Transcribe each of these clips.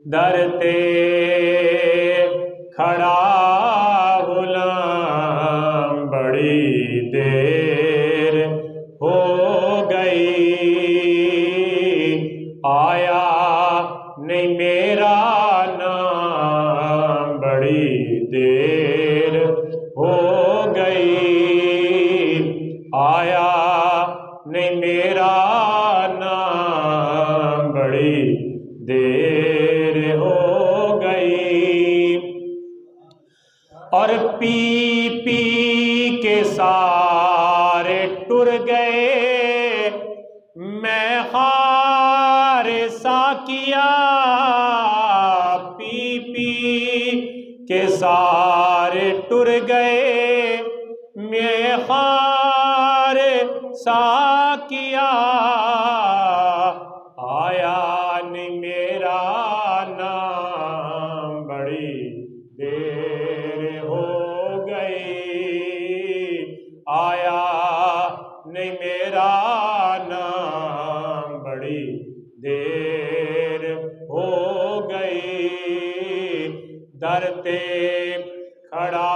दर ते खड़ा गुलाम बड़ी देर हो गई, आया नहीं मेरा नाम बड़ी देर हो गई, आया नहीं मेरा नाम बड़ी देर हो गई। और पी पी के सारे टुर गए, मैं हार सा किया, पी पी के सारे टुर गए, मैं हार सा किया, आया नहीं मेरा नाम बड़ी देर हो गई, आया नहीं मेरा नाम बड़ी देर हो गई, दर ते खड़ा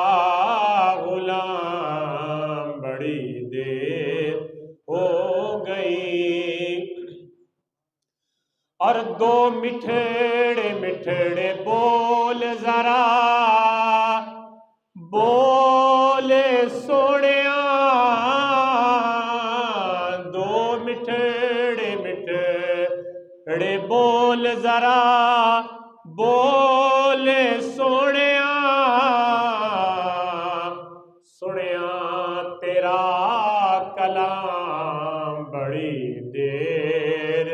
गुलाम बड़ी देर हो गई। और दो मिठड़े मिठड़े बोल जरा, बोले सोनिया, दो मिठड़े मिठड़े बोल जरा, बोले सोनिया, सुनिया तेरा कलाम बड़ी देर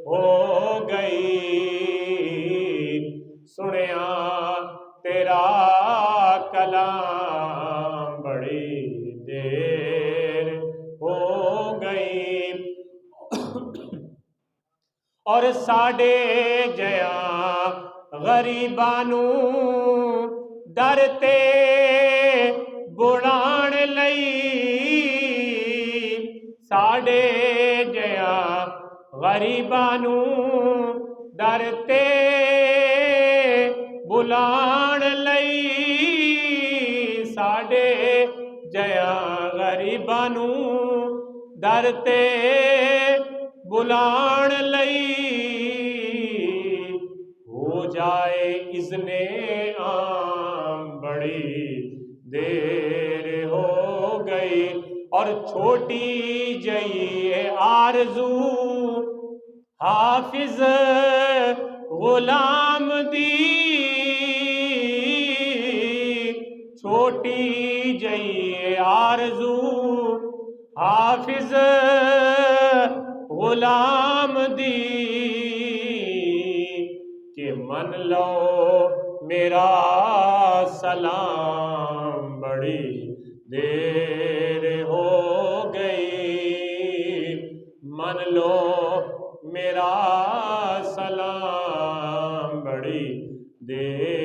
हो गई, सुनिया तेरा कलाम बड़ी देर हो गई। और साडे जया गरीबानू दर ते बुलाण लई, साडे जया गरीबानू दर ते बुलाण लई, साडे जया गरीबानू दर ते बुलाण लई, हो जाए इज़्ने आम बड़ी देर हो गई। और छोटी जई आरज़ू हाफिज गुलाम दी, छोटी जई आरज़ू हाफिज गुलाम दी, के मन लो मेरा सलाम बड़ी देर हो गई, मन लो मेरा सलाम बड़ी देर